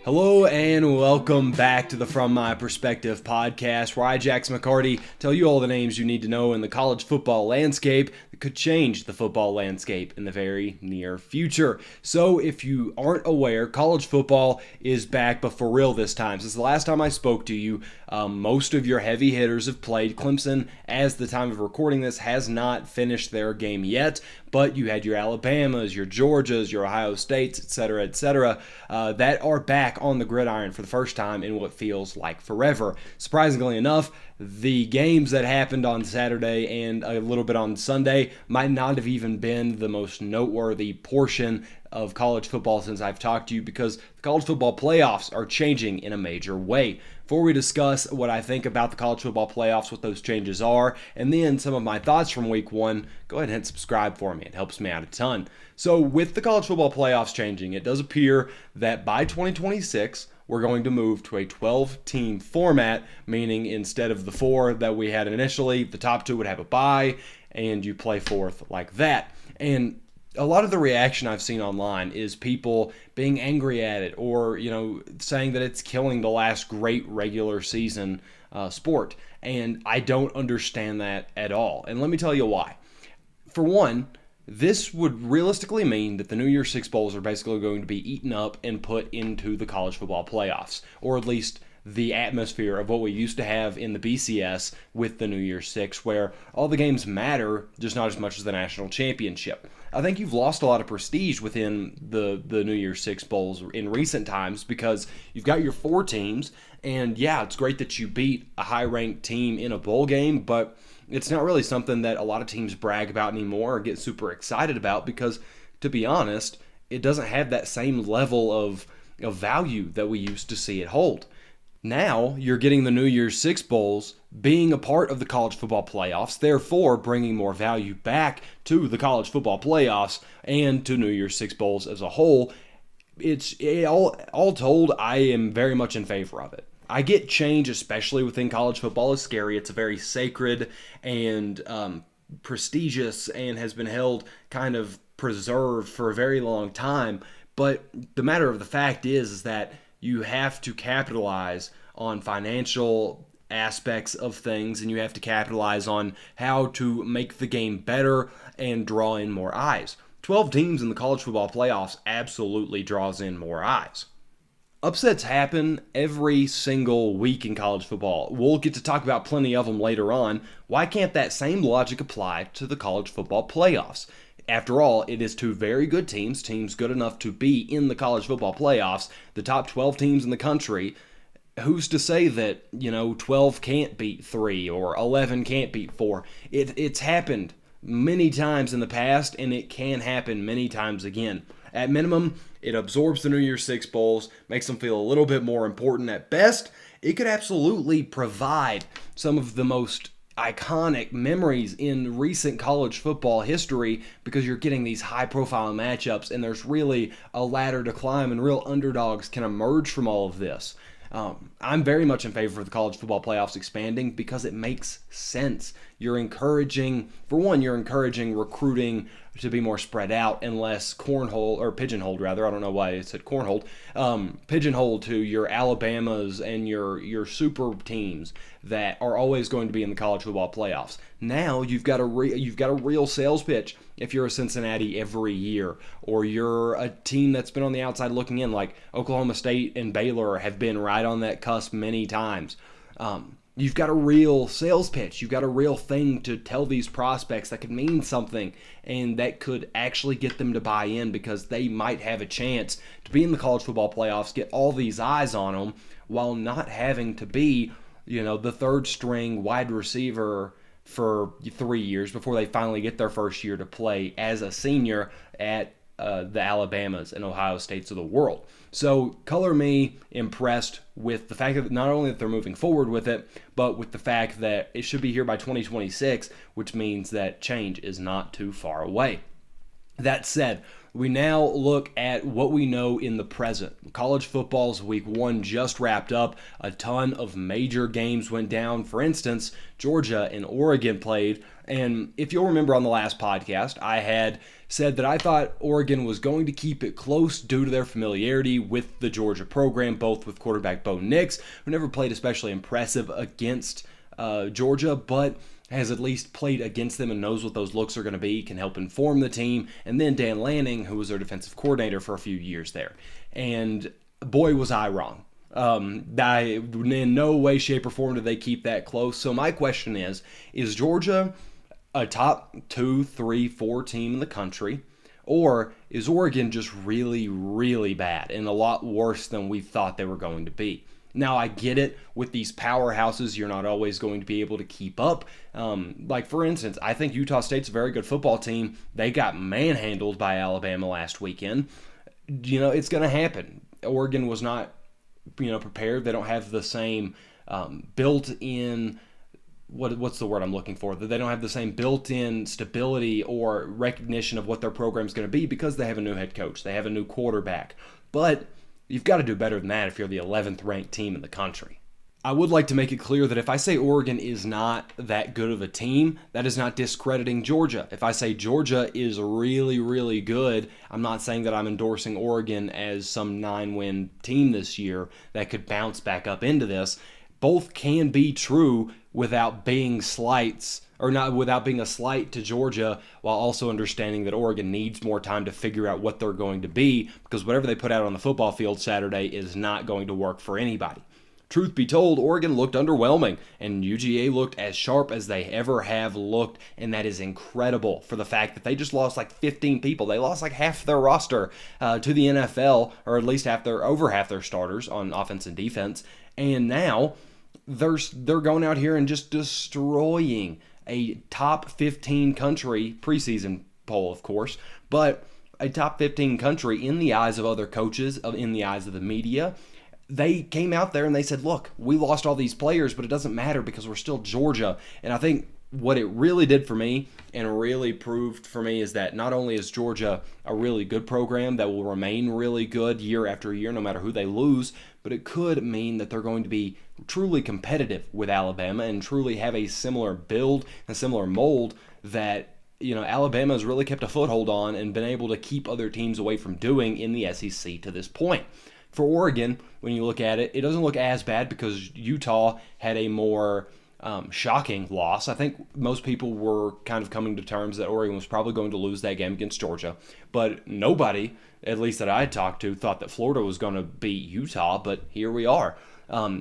Hello and welcome back to the From My Perspective podcast, where I, Jackson McCarty, tell you all the names you need to know in the college football landscape that could change the football landscape in the very near future. So if you aren't aware, college football is back, but for real this time. Since the last time I spoke to you, most of your heavy hitters have played. Clemson, as the time of recording this, has not finished their game yet, but you had your Alabamas, your Georgias, your Ohio States, etc., that are back on the gridiron for the first time in what feels like forever. Surprisingly enough, the games that happened on Saturday and a little bit on Sunday might not have even been the most noteworthy portion of college football since I've talked to you, because the college football playoffs are changing in a major way. Before we discuss what I think about the college football playoffs, what those changes are, and then some of my thoughts from week one, go ahead and hit subscribe for me. It helps me out a ton. So with the college football playoffs changing, it does appear that by 2026, we're going to move to a 12-team format, meaning instead of the 4 that we had initially, the top 2 would have a bye, and you play fourth like that. And a lot of the reaction I've seen online is people being angry at it, or saying that it's killing the last great regular season sport. And I don't understand that at all. And let me tell you why. For one, this would realistically mean that the New Year's Six Bowls are basically going to be eaten up and put into the college football playoffs, or at least the atmosphere of what we used to have in the BCS with the New Year's Six, where all the games matter, just not as much as the national championship. I think you've lost a lot of prestige within the New Year's Six Bowls in recent times, because you've got your 4 teams, and yeah, it's great that you beat a high-ranked team in a bowl game, but it's not really something that a lot of teams brag about anymore or get super excited about, because, to be honest, it doesn't have that same level of value that we used to see it hold. Now you're getting the New Year's Six Bowls being a part of the college football playoffs, therefore bringing more value back to the college football playoffs and to New Year's Six Bowls as a whole. All told, I am very much in favor of it. I get change, especially within college football, is scary. It's a very sacred and prestigious, and has been held kind of preserved for a very long time. But the matter of the fact is that you have to capitalize on financial aspects of things, and you have to capitalize on how to make the game better and draw in more eyes. 12 teams in the college football playoffs absolutely draws in more eyes. Upsets happen every single week in college football. We'll get to talk about plenty of them later on. Why can't that same logic apply to the college football playoffs? After all, it is 2 very good teams good enough to be in the college football playoffs, the top 12 teams in the country. Who's to say that, 12 can't beat 3 or 11 can't beat 4? It's happened many times in the past, and it can happen many times again. At minimum, it absorbs the New Year's Six Bowls, makes them feel a little bit more important at best. It could absolutely provide some of the most iconic memories in recent college football history, because you're getting these high-profile matchups, and there's really a ladder to climb, and real underdogs can emerge from all of this. I'm very much in favor of the college football playoffs expanding, because it makes sense. You're encouraging recruiting to be more spread out and less pigeonholed rather. I don't know why I said cornholed. Pigeonholed to your Alabamas and your super teams that are always going to be in the college football playoffs. Now you've got a real sales pitch if you're a Cincinnati every year, or you're a team that's been on the outside looking in, like Oklahoma State and Baylor have been right on that cusp many times. You've got a real sales pitch. You've got a real thing to tell these prospects that could mean something, and that could actually get them to buy in, because they might have a chance to be in the college football playoffs, get all these eyes on them, while not having to be, the third string wide receiver for 3 years before they finally get their first year to play as a senior at the Alabamas and Ohio States of the world. So color me impressed with the fact that not only that they're moving forward with it, but with the fact that it should be here by 2026, which means that change is not too far away. That said, we now look at what we know in the present. College football's week 1 just wrapped up. A ton of major games went down. For instance, Georgia and Oregon played. And if you'll remember on the last podcast, I had said that I thought Oregon was going to keep it close due to their familiarity with the Georgia program, both with quarterback Bo Nix, who never played especially impressive against Georgia, but has at least played against them and knows what those looks are going to be, can help inform the team. And then Dan Lanning, who was their defensive coordinator for a few years there. And boy, was I wrong. In no way, shape, or form did they keep that close. So my question is Georgia a top 2, 3, 4 team in the country? Or is Oregon just really, really bad and a lot worse than we thought they were going to be? Now, I get it. With these powerhouses, you're not always going to be able to keep up. Like, for instance, I think Utah State's a very good football team. They got manhandled by Alabama last weekend. It's going to happen. Oregon was not, prepared. They don't have the same built-in, what's the word I'm looking for? They don't have the same built-in stability or recognition of what their program's going to be because they have a new head coach. They have a new quarterback. But you've got to do better than that if you're the 11th ranked team in the country. I would like to make it clear that if I say Oregon is not that good of a team, that is not discrediting Georgia. If I say Georgia is really, really good, I'm not saying that I'm endorsing Oregon as some 9-win team this year that could bounce back up into this. Both can be true without being slights, or not without being a slight to Georgia, while also understanding that Oregon needs more time to figure out what they're going to be, because whatever they put out on the football field Saturday is not going to work for anybody. Truth be told, Oregon looked underwhelming, and UGA looked as sharp as they ever have looked, and that is incredible for the fact that they just lost like 15 people. They lost like half their roster to the NFL, or at least over half their starters on offense and defense, and now they're going out here and just destroying a top 15 country, preseason poll, of course, but a top 15 country in the eyes of other coaches, in the eyes of the media. They came out there and they said, look, we lost all these players, but it doesn't matter because we're still Georgia. And I think what it really did for me and really proved for me is that not only is Georgia a really good program that will remain really good year after year, no matter who they lose, but it could mean that they're going to be truly competitive with Alabama and truly have a similar build, a similar mold that Alabama has really kept a foothold on and been able to keep other teams away from doing in the SEC to this point. For Oregon, when you look at it, it doesn't look as bad because Utah had a more shocking loss. I think most people were kind of coming to terms that Oregon was probably going to lose that game against Georgia, but nobody, at least that I had talked to, thought that Florida was going to beat Utah, but here we are.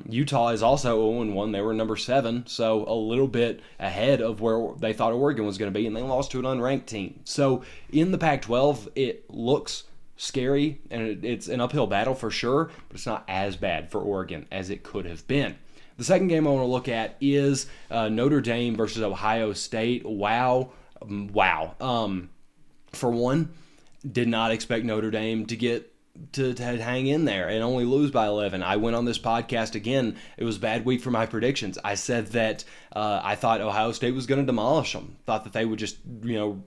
Utah is also 0-1. They were number 7, so a little bit ahead of where they thought Oregon was going to be, and they lost to an unranked team. So in the Pac-12, it looks scary, and it's an uphill battle for sure, but it's not as bad for Oregon as it could have been. The second game I want to look at is Notre Dame versus Ohio State. Wow. For one, did not expect Notre Dame to get to hang in there and only lose by 11. I went on this podcast again. It was a bad week for my predictions. I said that I thought Ohio State was going to demolish them. Thought that they would just,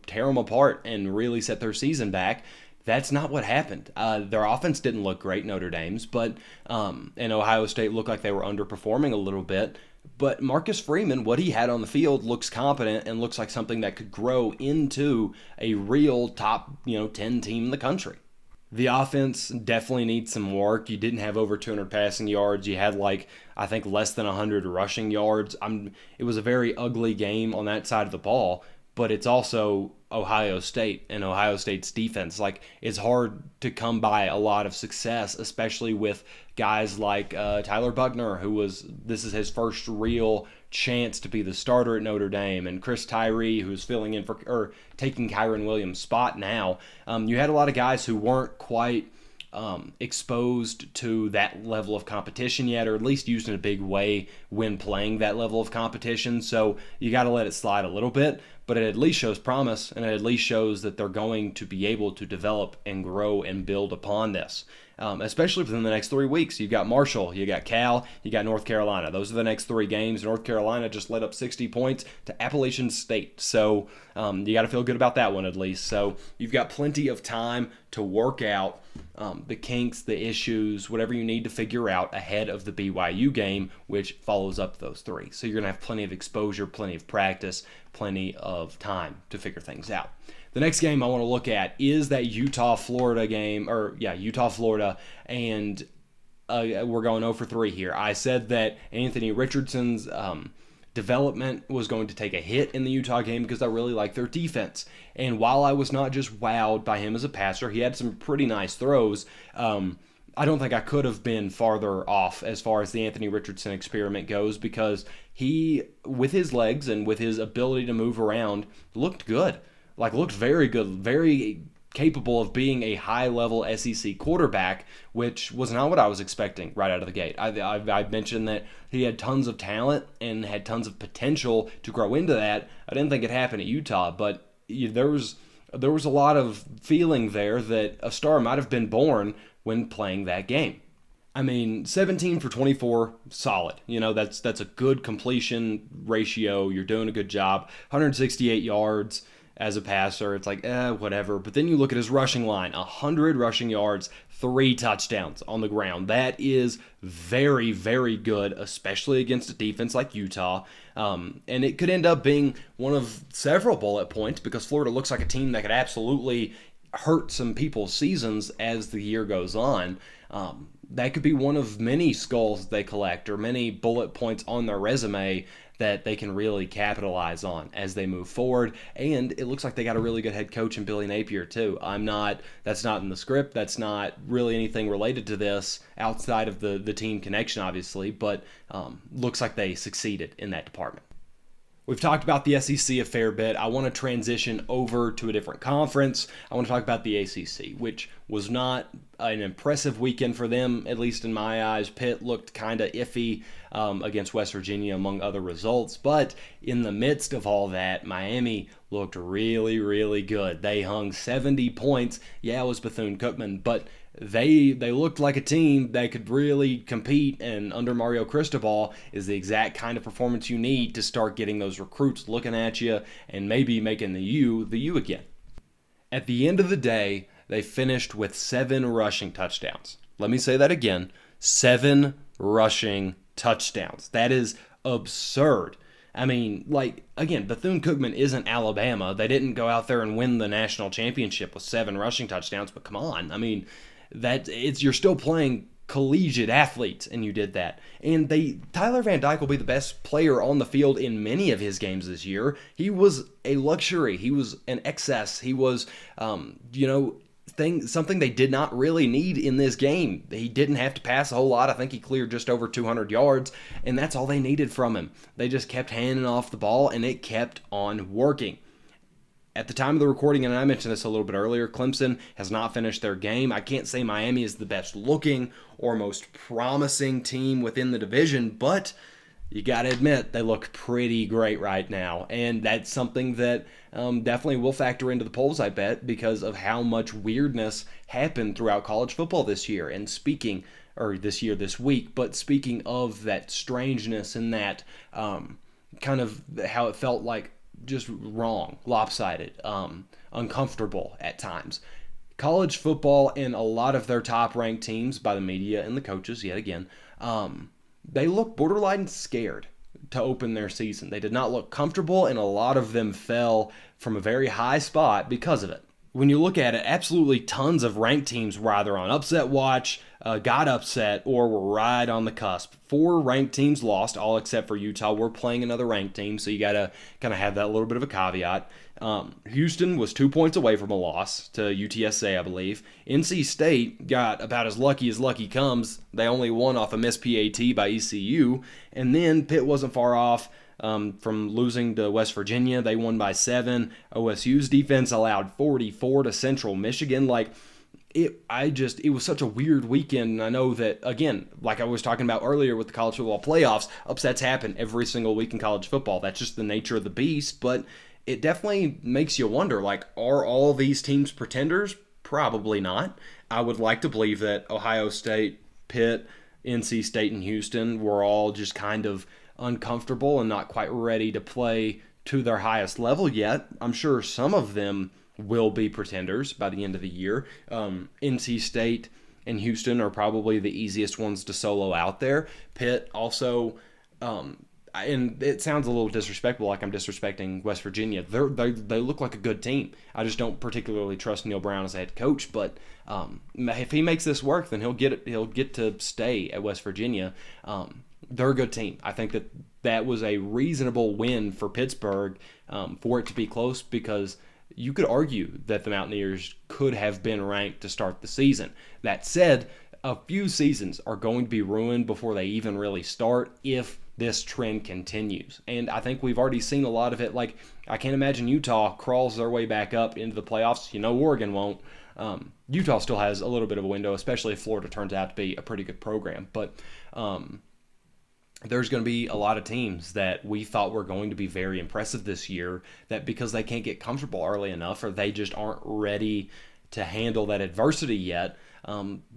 tear them apart and really set their season back. That's not what happened. Their offense didn't look great, Notre Dame's, but and Ohio State looked like they were underperforming a little bit. But Marcus Freeman, what he had on the field, looks competent and looks like something that could grow into a real top 10 team in the country. The offense definitely needs some work. You didn't have over 200 passing yards. You had I think less than 100 rushing yards. It was a very ugly game on that side of the ball, but it's also Ohio State and Ohio State's defense. It's hard to come by a lot of success, especially with guys like Tyler Buckner, this is his first real chance to be the starter at Notre Dame, and Chris Tyree, who's filling in or taking Kyron Williams' spot now. You had a lot of guys who weren't quite exposed to that level of competition yet, or at least used in a big way when playing that level of competition. So you got to let it slide a little bit. but it at least shows promise, and it at least shows that they're going to be able to develop and grow and build upon this. Especially within the next 3 weeks. You've got Marshall, you got Cal, you got North Carolina. Those are the next 3 games. North Carolina just let up 60 points to Appalachian State. So you got to feel good about that one at least. So you've got plenty of time to work out the kinks, the issues, whatever you need to figure out ahead of the BYU game, which follows up those 3. So you're going to have plenty of exposure, plenty of practice, plenty of time to figure things out. The next game I want to look at is that Utah-Florida game, Utah-Florida, and we're going 0 for 3 here. I said that Anthony Richardson's development was going to take a hit in the Utah game because I really like their defense. And while I was not just wowed by him as a passer, he had some pretty nice throws. I don't think I could have been farther off as far as the Anthony Richardson experiment goes, because he, with his legs and with his ability to move around, looked good. Looked very good, very capable of being a high-level SEC quarterback, which was not what I was expecting right out of the gate. I mentioned that he had tons of talent and had tons of potential to grow into that. I didn't think it happened at Utah, but there was a lot of feeling there that a star might have been born when playing that game. I mean, 17 for 24, solid. That's a good completion ratio. You're doing a good job. 168 yards. As a passer, it's like, whatever. But then you look at his rushing line, 100 rushing yards, 3 touchdowns on the ground. That is very, very good, especially against a defense like Utah. And it could end up being one of several bullet points, because Florida looks like a team that could absolutely hurt some people's seasons as the year goes on. That could be one of many skulls they collect, or many bullet points on their resume that they can really capitalize on as they move forward. And it looks like they got a really good head coach in Billy Napier too. That's not in the script. That's not really anything related to this outside of the team connection, obviously, but looks like they succeeded in that department. We've talked about the SEC a fair bit. I want to transition over to a different conference. I want to talk about the ACC, which was not an impressive weekend for them, at least in my eyes. Pitt looked kind of iffy against West Virginia, among other results. But in the midst of all that, Miami looked really, really good. They hung 70 points. Yeah, it was Bethune-Cookman, but they looked like a team that could really compete, and under Mario Cristobal is the exact kind of performance you need to start getting those recruits looking at you and maybe making the U again. At the end of the day, they finished with 7 rushing touchdowns. Let me say that again, 7 rushing touchdowns. That is absurd. I mean, again, Bethune-Cookman isn't Alabama. They didn't go out there and win the national championship with 7 rushing touchdowns, but come on. I mean, you're still playing collegiate athletes, and you did that. And Tyler Van Dyke will be the best player on the field in many of his games this year. He was a luxury. He was an excess. He was, something they did not really need in this game. He didn't have to pass a whole lot. I think he cleared just over 200 yards, and that's all they needed from him. They just kept handing off the ball, and it kept on working. At the time of the recording, and I mentioned this a little bit earlier, Clemson has not finished their game. I can't say Miami is the best looking or most promising team within the division, but you got to admit they look pretty great right now. And that's something that definitely will factor into the polls, I bet, because of how much weirdness happened throughout college football this year. And this week, but speaking of that strangeness and that kind of how it felt like just wrong, lopsided, uncomfortable at times. College football and a lot of their top-ranked teams by the media and the coaches, yet again, they look borderline scared to open their season. They did not look comfortable, and a lot of them fell from a very high spot because of it. When you look at it, absolutely tons of ranked teams were either on upset watch, got upset, or were right on the cusp. 4 ranked teams lost, all except for Utah. We're playing another ranked team, so you got to kind of have that little bit of a caveat. Houston was 2 points away from a loss to UTSA, I believe. NC State got about as lucky comes. They only won off a missed PAT by ECU, and then Pitt wasn't far off from losing to West Virginia. They won by 7. OSU's defense allowed 44 to Central Michigan. It was such a weird weekend. And I know that, again, like I was talking about earlier with the college football playoffs, upsets happen every single week in college football. That's just the nature of the beast. But it definitely makes you wonder, like, are all these teams pretenders? Probably not. I would like to believe that Ohio State, Pitt, NC State, and Houston were all just kind of uncomfortable and not quite ready to play to their highest level yet. I'm sure some of them will be pretenders by the end of the year. NC State and Houston are probably the easiest ones to solo out there. Pitt also, and it sounds a little disrespectful, like I'm disrespecting West Virginia. They look like a good team. I just don't particularly trust Neil Brown as a head coach. But if he makes this work, then he'll get to stay at West Virginia. They're a good team. I think that was a reasonable win for Pittsburgh, for it to be close, because you could argue that the Mountaineers could have been ranked to start the season. That said, a few seasons are going to be ruined before they even really start if this trend continues. And I think we've already seen a lot of it. Like, I can't imagine Utah crawls their way back up into the playoffs. Oregon won't. Utah still has a little bit of a window, especially if Florida turns out to be a pretty good program. But there's going to be a lot of teams that we thought were going to be very impressive this year that, because they can't get comfortable early enough, or they just aren't ready to handle that adversity yet,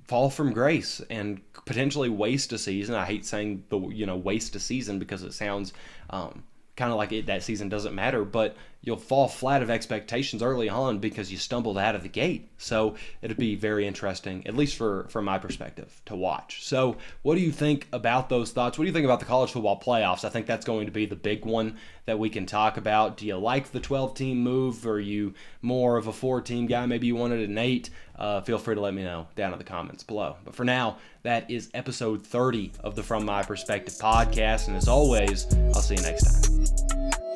fall from grace and potentially waste a season. I hate saying waste a season, because it sounds kind of like that season doesn't matter, but you'll fall flat of expectations early on because you stumbled out of the gate. So it'd be very interesting, at least from my perspective, to watch. So what do you think about those thoughts? What do you think about the college football playoffs? I think that's going to be the big one that we can talk about. Do you like the 12-team move? Or are you more of a 4-team guy? Maybe you wanted an 8. Feel free to let me know down in the comments below. But for now, that is episode 30 of the From My Perspective podcast. And as always, I'll see you next time.